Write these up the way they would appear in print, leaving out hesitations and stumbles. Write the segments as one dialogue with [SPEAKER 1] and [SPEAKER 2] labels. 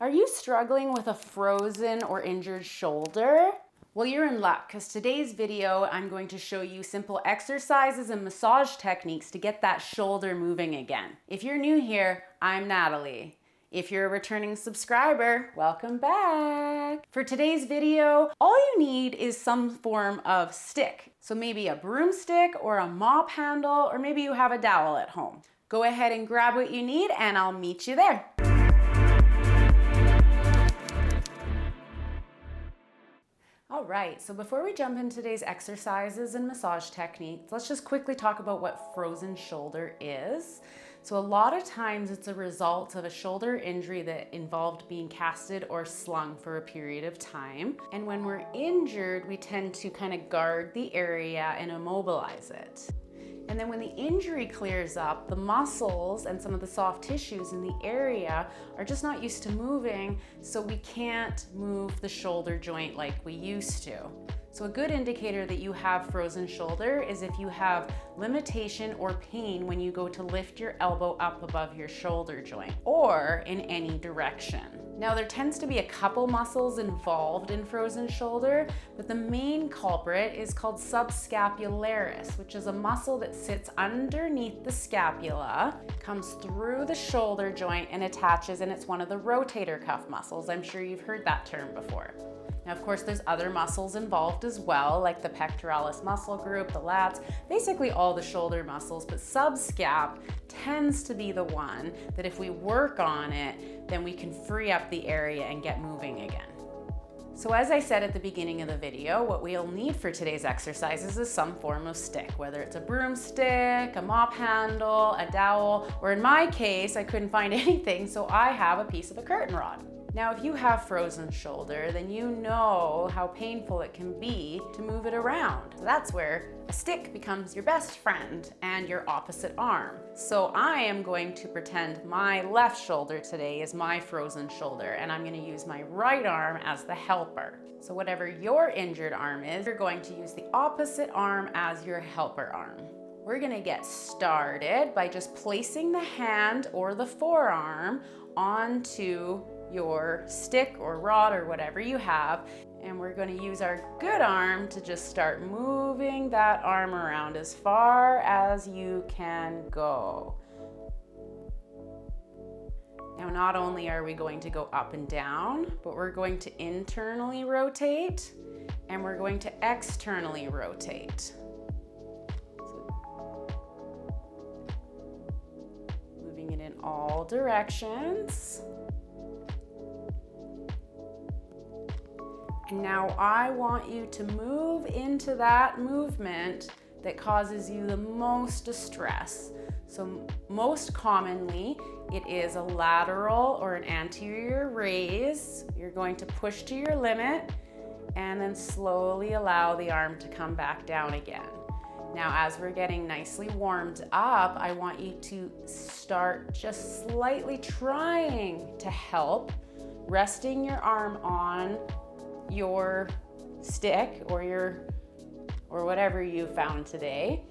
[SPEAKER 1] Are you struggling with a frozen or injured shoulder? Well, you're in luck, because today's video, I'm going to show you simple exercises and massage techniques to get that shoulder moving again. If you're new here, I'm Natalie. If you're a returning subscriber, welcome back. For today's video, all you need is some form of stick. So maybe a broomstick or a mop handle, or maybe you have a dowel at home. Go ahead and grab what you need and I'll meet you there. All right, so before we jump into today's exercises and massage techniques, let's just quickly talk about what frozen shoulder is. So a lot of times it's a result of a shoulder injury that involved being casted or slung for a period of time. And when we're injured, we tend to kind of guard the area and immobilize it. And then when the injury clears up, the muscles and some of the soft tissues in the area are just not used to moving, so we can't move the shoulder joint like we used to. So a good indicator that you have frozen shoulder is if you have limitation or pain when you go to lift your elbow up above your shoulder joint or in any direction. Now there tends to be a couple muscles involved in frozen shoulder, but the main culprit is called subscapularis, which is a muscle that sits underneath the scapula, comes through the shoulder joint and attaches, and it's one of the rotator cuff muscles. I'm sure you've heard that term before. Now, of course, there's other muscles involved as well, like the pectoralis muscle group, the lats, basically all the shoulder muscles, but subscap tends to be the one that if we work on it, then we can free up the area and get moving again. So as I said at the beginning of the video, what we'll need for today's exercises is some form of stick, whether it's a broomstick, a mop handle, a dowel, or in my case, I couldn't find anything, so I have a piece of a curtain rod. Now, if you have frozen shoulder, then you know how painful it can be to move it around. So that's where a stick becomes your best friend and your opposite arm. So I am going to pretend my left shoulder today is my frozen shoulder, and I'm going to use my right arm as the helper. So whatever your injured arm is, you're going to use the opposite arm as your helper arm. We're going to get started by just placing the hand or the forearm onto your stick or rod or whatever you have, and we're going to use our good arm to just start moving that arm around as far as you can go. Now, not only are we going to go up and down, but we're going to internally rotate and we're going to externally rotate. Moving it in all directions. Now I want you to move into that movement that causes you the most distress. So most commonly, it is a lateral or an anterior raise. You're going to push to your limit and then slowly allow the arm to come back down again. Now, as we're getting nicely warmed up, I want you to start just slightly trying to help, resting your arm on your stick or whatever you found today,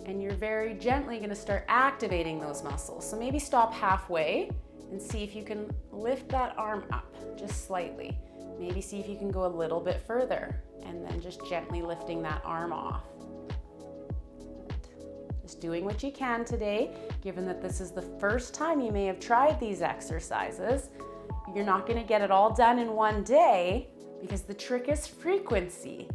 [SPEAKER 1] and you're very gently going to start activating those muscles. So maybe stop halfway and see if you can lift that arm up just slightly. Maybe see if you can go a little bit further, and then just gently lifting that arm off. Just doing what you can today, given that this is the first time you may have tried these exercises. You're not going to get it all done in one day, because the trick is frequency.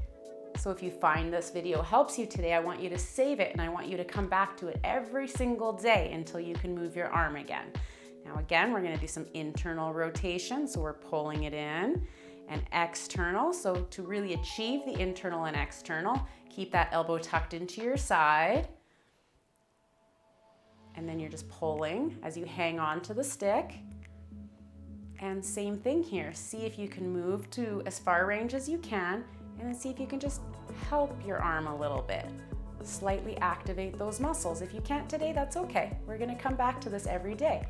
[SPEAKER 1] So if you find this video helps you today, I want you to save it and I want you to come back to it every single day until you can move your arm again. Now again, we're going to do some internal rotation, so we're pulling it in, and external. So to really achieve the internal and external, keep that elbow tucked into your side. And then you're just pulling as you hang on to the stick. And same thing here, see if you can move to as far range as you can, and then see if you can just help your arm a little bit. Slightly activate those muscles. If you can't today, that's okay. We're gonna come back to this every day.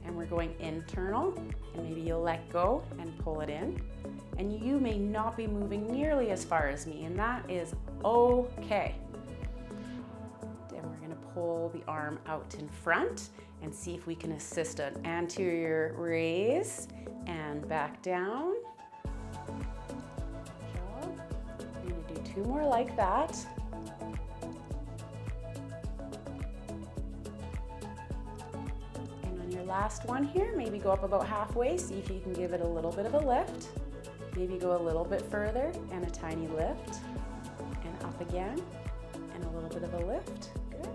[SPEAKER 1] And we're going internal, and maybe you'll let go and pull it in. And you may not be moving nearly as far as me, and that is okay. And we're gonna pull the arm out in front, and see if we can assist an anterior raise and back down. We're going to do 2 more like that. And on your last one here, maybe go up about halfway, see if you can give it a little bit of a lift. Maybe go a little bit further and a tiny lift, and up again, and a little bit of a lift. Good.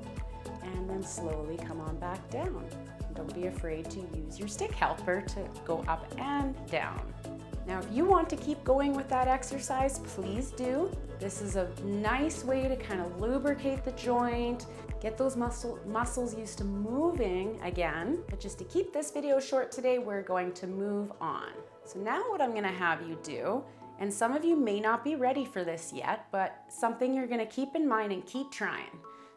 [SPEAKER 1] And then slowly come on back down. Don't be afraid to use your stick helper to go up and down. Now, if you want to keep going with that exercise, please do. This is a nice way to kind of lubricate the joint, get those muscles used to moving again. But just to keep this video short today, we're going to move on. So now what I'm gonna have you do, and some of you may not be ready for this yet, but something you're gonna keep in mind and keep trying.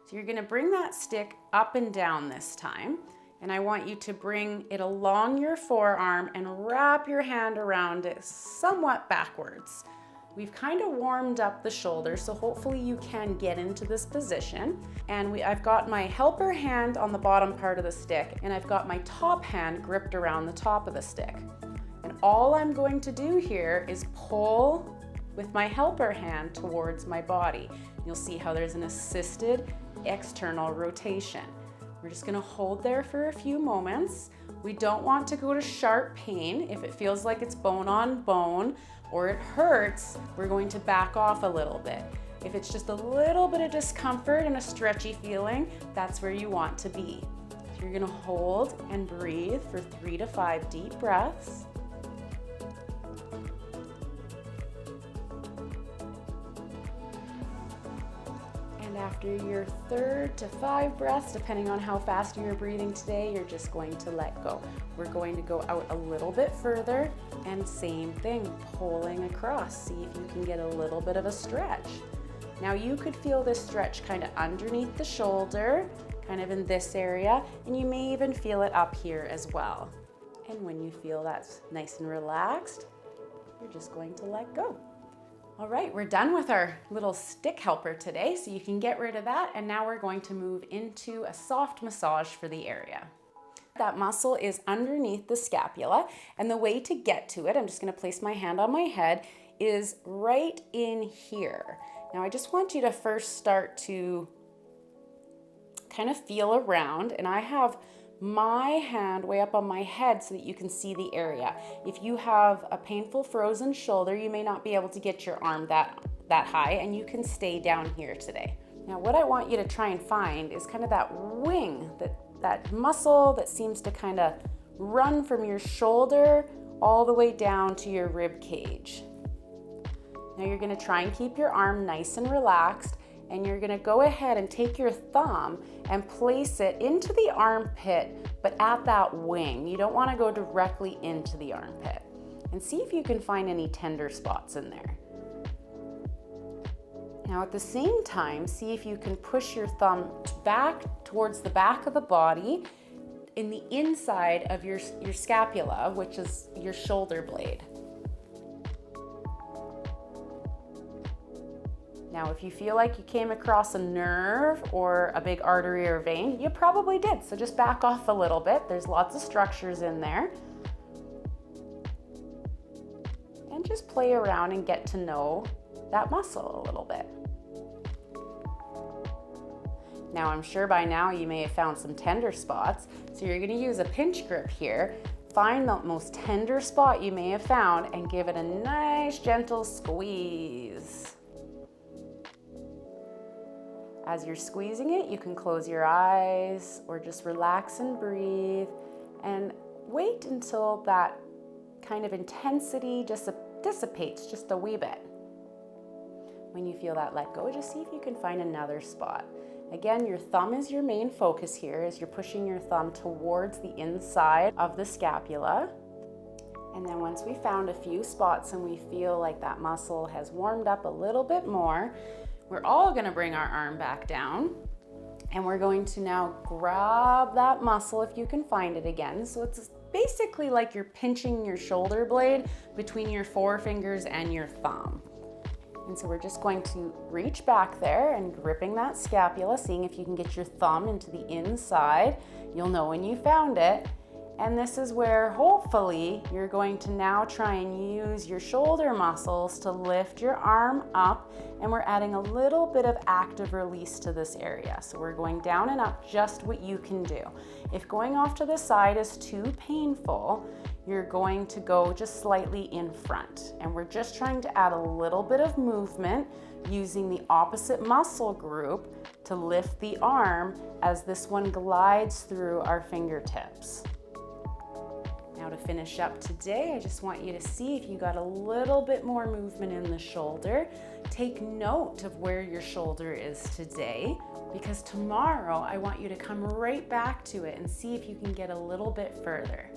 [SPEAKER 1] So you're gonna bring that stick up and down this time, and I want you to bring it along your forearm and wrap your hand around it somewhat backwards. We've kind of warmed up the shoulder, so hopefully you can get into this position. And I've got my helper hand on the bottom part of the stick, and I've got my top hand gripped around the top of the stick. And all I'm going to do here is pull with my helper hand towards my body. You'll see how there's an assisted external rotation. We're just gonna hold there for a few moments. We don't want to go to sharp pain. If it feels like it's bone on bone or it hurts, we're going to back off a little bit. If it's just a little bit of discomfort and a stretchy feeling, that's where you want to be. So you're gonna hold and breathe for 3 to 5 deep breaths. After your 3rd to 5 breaths, depending on how fast you're breathing today, you're just going to let go. We're going to go out a little bit further, and same thing, pulling across. See if you can get a little bit of a stretch. Now you could feel this stretch kind of underneath the shoulder, kind of in this area, and you may even feel it up here as well. And when you feel that's nice and relaxed, you're just going to let go. All right, we're done with our little stick helper today, so you can get rid of that, and now we're going to move into a soft massage for the area. That muscle is underneath the scapula, and the way to get to it, I'm just gonna place my hand on my head, is right in here. Now I just want you to first start to kind of feel around, and I have my hand way up on my head so that you can see the area. If you have a painful frozen shoulder, you may not be able to get your arm that high, and you can stay down here today. Now what I want you to try and find is kind of that wing, that muscle that seems to kind of run from your shoulder all the way down to your rib cage. Now you're gonna try and keep your arm nice and relaxed, and you're gonna go ahead and take your thumb and place it into the armpit, but at that wing. You don't wanna go directly into the armpit. And see if you can find any tender spots in there. Now at the same time, see if you can push your thumb back towards the back of the body in the inside of your scapula, which is your shoulder blade. Now, if you feel like you came across a nerve or a big artery or vein, you probably did, so just back off a little bit. There's lots of structures in there. And just play around and get to know that muscle a little bit. Now, I'm sure by now you may have found some tender spots, so you're gonna use a pinch grip here. Find the most tender spot you may have found and give it a nice gentle squeeze. As you're squeezing it, you can close your eyes or just relax and breathe and wait until that kind of intensity just dissipates just a wee bit. When you feel that let go, just see if you can find another spot. Again, your thumb is your main focus here as you're pushing your thumb towards the inside of the scapula. And then once we found a few spots and we feel like that muscle has warmed up a little bit more, we're all gonna bring our arm back down, and we're going to now grab that muscle if you can find it again. So it's basically like you're pinching your shoulder blade between your forefingers and your thumb. And so we're just going to reach back there and gripping that scapula, seeing if you can get your thumb into the inside. You'll know when you found it. And this is where hopefully you're going to now try and use your shoulder muscles to lift your arm up, and we're adding a little bit of active release to this area. So we're going down and up, just what you can do. If going off to the side is too painful, you're going to go just slightly in front. And we're just trying to add a little bit of movement using the opposite muscle group to lift the arm as this one glides through our fingertips. Now to finish up today, I just want you to see if you got a little bit more movement in the shoulder. Take note of where your shoulder is today, because tomorrow I want you to come right back to it and see if you can get a little bit further.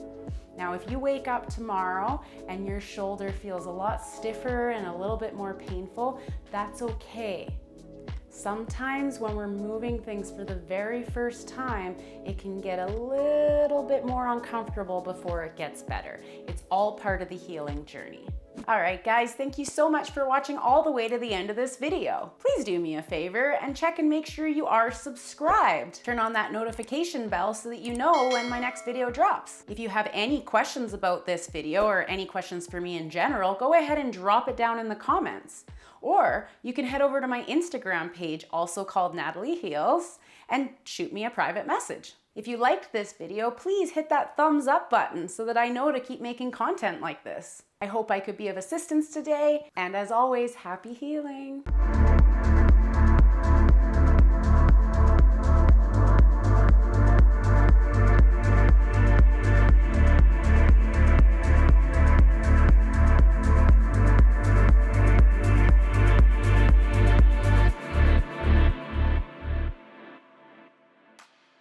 [SPEAKER 1] Now, if you wake up tomorrow and your shoulder feels a lot stiffer and a little bit more painful, that's okay. Sometimes when we're moving things for the very first time, it can get a little bit more uncomfortable before it gets better. It's all part of the healing journey. All right, guys, thank you so much for watching all the way to the end of this video. Please do me a favor and check and make sure you are subscribed. Turn on that notification bell so that you know when my next video drops. If you have any questions about this video or any questions for me in general, go ahead and drop it down in the comments. Or you can head over to my Instagram page, also called Natalie Heals, and shoot me a private message. If you liked this video, please hit that thumbs up button so that I know to keep making content like this. I hope I could be of assistance today, and as always, happy healing.